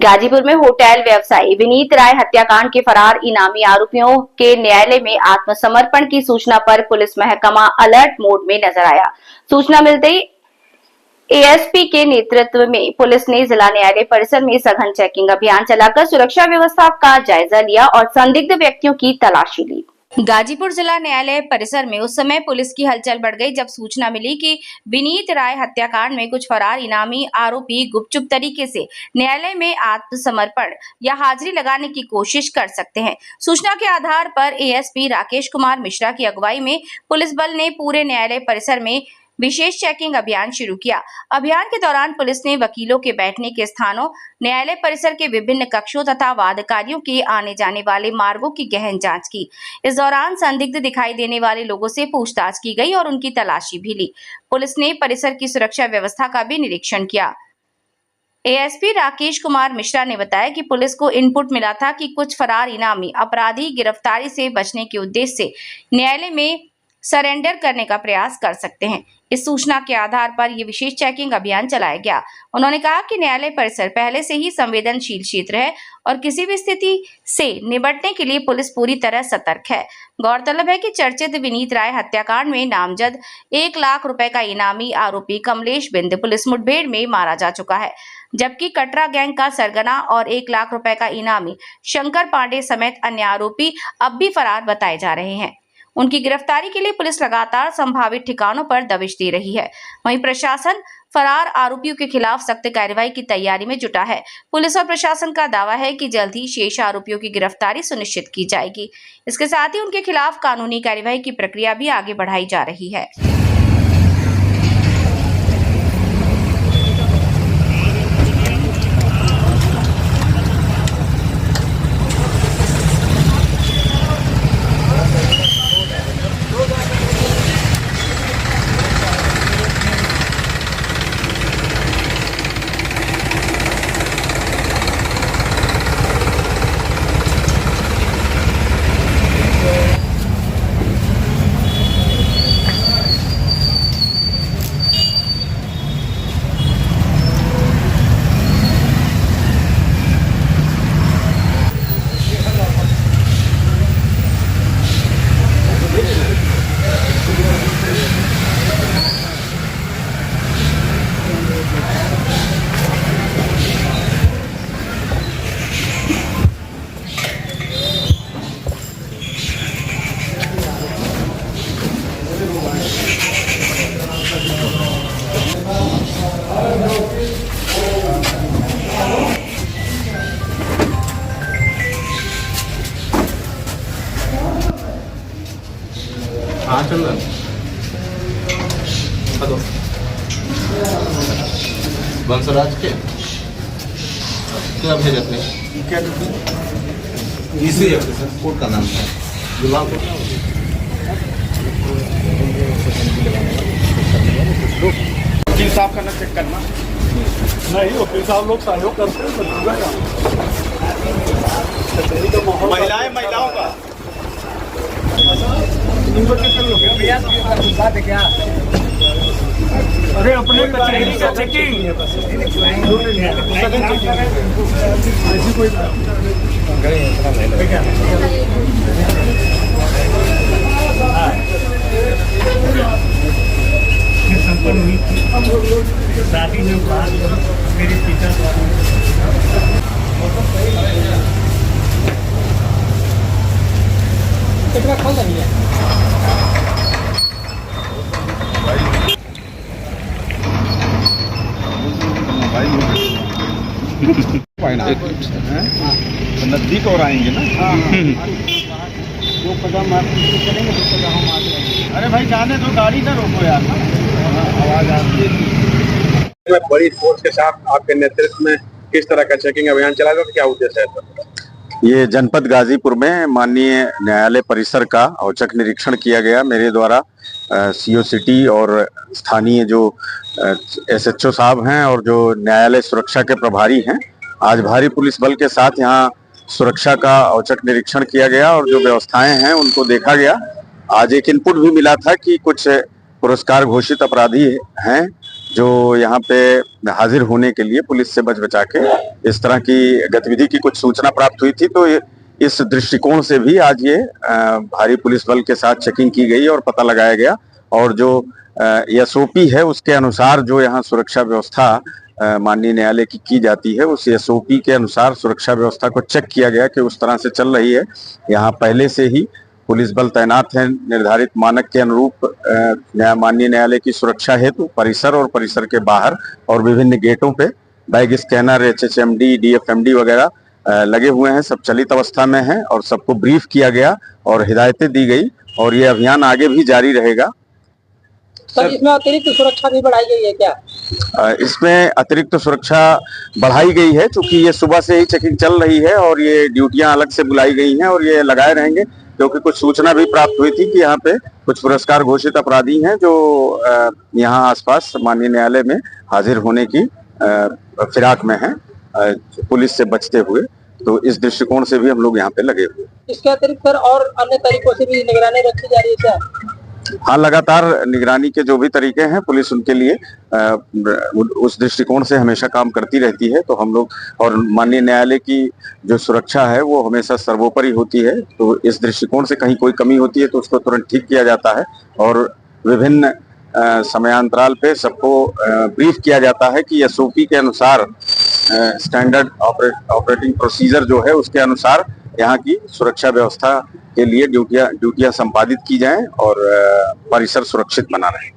गाजीपुर में होटल व्यवसायी विनीत राय हत्याकांड के फरार इनामी आरोपियों के न्यायालय में आत्मसमर्पण की सूचना पर पुलिस महकमा अलर्ट मोड में नजर आया। सूचना मिलते ही एएसपी के नेतृत्व में पुलिस ने जिला न्यायालय परिसर में सघन चेकिंग अभियान चलाकर सुरक्षा व्यवस्था का जायजा लिया और संदिग्ध व्यक्तियों की तलाशी ली। गाजीपुर जिला न्यायालय परिसर में उस समय पुलिस की हलचल बढ़ गई जब सूचना मिली कि विनीत राय हत्याकांड में कुछ फरार इनामी आरोपी गुपचुप तरीके से न्यायालय में आत्मसमर्पण या हाजिरी लगाने की कोशिश कर सकते हैं। सूचना के आधार पर एएसपी राकेश कुमार मिश्रा की अगुवाई में पुलिस बल ने पूरे न्यायालय परिसर में विशेष चेकिंग अभियान शुरू किया। अभियान के दौरान पुलिस ने वकीलों के बैठने के स्थानों, न्यायालय परिसर के विभिन्न कक्षों तथा वादकारियों के आने जाने वाले मार्गों की गहन जांच की। इस दौरान संदिग्ध दिखाई देने वाले लोगों से पूछताछ की गई और उनकी तलाशी भी ली। पुलिस ने परिसर की सुरक्षा व्यवस्था का भी निरीक्षण किया। एएसपी राकेश कुमार मिश्रा ने बताया कि पुलिस को इनपुट मिला था कि कुछ फरार इनामी अपराधी गिरफ्तारी से बचने के उद्देश्य से न्यायालय में सरेंडर करने का प्रयास कर सकते हैं। इस सूचना के आधार पर यह विशेष चेकिंग अभियान चलाया गया। उन्होंने कहा कि न्यायालय परिसर पहले से ही संवेदनशील क्षेत्र है और किसी भी स्थिति से निपटने के लिए पुलिस पूरी तरह सतर्क है। गौरतलब है कि चर्चित विनीत राय हत्याकांड में नामजद 1 लाख रुपए का इनामी आरोपी कमलेश बिंद पुलिस मुठभेड़ में मारा जा चुका है, जबकि कटरा गैंग का सरगना और 1 लाख रुपए का इनामी शंकर पांडे समेत अन्य आरोपी अब भी फरार बताए जा रहे हैं। उनकी गिरफ्तारी के लिए पुलिस लगातार संभावित ठिकानों पर दबिश दे रही है। वहीं प्रशासन फरार आरोपियों के खिलाफ सख्त कार्रवाई की तैयारी में जुटा है। पुलिस और प्रशासन का दावा है कि जल्द ही शेष आरोपियों की गिरफ्तारी सुनिश्चित की जाएगी। इसके साथ ही उनके खिलाफ कानूनी कार्रवाई की प्रक्रिया भी आगे बढ़ाई जा रही है। हाँ चल रहा बंसराज के क्या भेज अपने क्या इसी सर कोर्ट का नाम है गुलाम वकील साहब का ना चेक करना नहीं, वकील साहब लोग सहयोग करते हैं। महिलाओं का क्या? अरे अपने कचहरी का चेकिंग ऐसी कोई संपन्न हुई थी शादी में बात मेरे पिता द्वारा कितना खोल रही है। नजदीक और आएंगे ना। दो कदम चलेंगे, 2 कदम हम आगे आएंगे। अरे भाई जाने दो, गाड़ी ना रोको यार, आवाज आती है। बड़ी फोर्स के साथ आपके नेतृत्व में किस तरह का चेकिंग अभियान चला गया, क्या उद्देश्य है? ये जनपद गाजीपुर में माननीय न्यायालय परिसर का औचक निरीक्षण किया गया मेरे द्वारा। सीओ सिटी और स्थानीय जो एसएचओ साहब हैं और जो न्यायालय सुरक्षा के प्रभारी हैं, आज भारी पुलिस बल के साथ यहाँ सुरक्षा का औचक निरीक्षण किया गया और जो व्यवस्थाएं हैं उनको देखा गया। आज एक इनपुट भी मिला था कि कुछ पुरस्कार घोषित अपराधी हैं जो यहाँ पे हाजिर होने के लिए पुलिस से बच बचा के इस तरह की गतिविधि की कुछ सूचना प्राप्त हुई थी, तो इस दृष्टिकोण से भी आज ये भारी पुलिस बल के साथ चेकिंग की गई और पता लगाया गया। और जो एसओपी है उसके अनुसार जो यहाँ सुरक्षा व्यवस्था माननीय न्यायालय की जाती है, उस एसओपी के अनुसार सुरक्षा व्यवस्था को चेक किया गया कि उस तरह से चल रही है। यहाँ पहले से ही पुलिस बल तैनात है निर्धारित मानक के अनुरूप माननीय न्यायालय की सुरक्षा हेतु परिसर और परिसर के बाहर और विभिन्न गेटों पे बैग स्कैनर, HHMD, DFMD वगैरह लगे हुए हैं, सब चलित अवस्था में हैं और सबको ब्रीफ किया गया और हिदायतें दी गई और ये अभियान आगे भी जारी रहेगा। सर, इसमें अतिरिक्त सुरक्षा भी बढ़ाई गई है क्या? इसमें अतिरिक्त सुरक्षा बढ़ाई गई है, क्योंकि ये सुबह से ही चेकिंग चल रही है और ये ड्यूटियां अलग से बुलाई गई हैं और ये लगाए रहेंगे, क्योंकि कुछ सूचना भी प्राप्त हुई थी कि यहाँ पे कुछ पुरस्कार घोषित अपराधी हैं जो यहाँ आसपास माननीय न्यायालय में हाजिर होने की फिराक में हैं पुलिस से बचते हुए। तो इस दृष्टिकोण से भी हम लोग यहाँ पे लगे हुए। इसके अतिरिक्त सर और अन्य तरीकों से भी निगरानी रखी जा रही है क्या? हाँ, लगातार निगरानी के जो भी तरीके हैं पुलिस उनके लिए उस दृष्टिकोण से हमेशा काम करती रहती है। तो हम लोग और माननीय न्यायालय की जो सुरक्षा है वो हमेशा सर्वोपरि होती है। तो इस दृष्टिकोण से कहीं कोई कमी होती है तो उसको तुरंत ठीक किया जाता है और विभिन्न समयांतराल पे सबको ब्रीफ किया जाता है कि एसओपी के अनुसार स्टैंडर्ड ऑपरेटिंग प्रोसीजर जो है उसके अनुसार यहाँ की सुरक्षा व्यवस्था के लिए ड्यूटियां संपादित की जाएं और परिसर सुरक्षित बना रहे।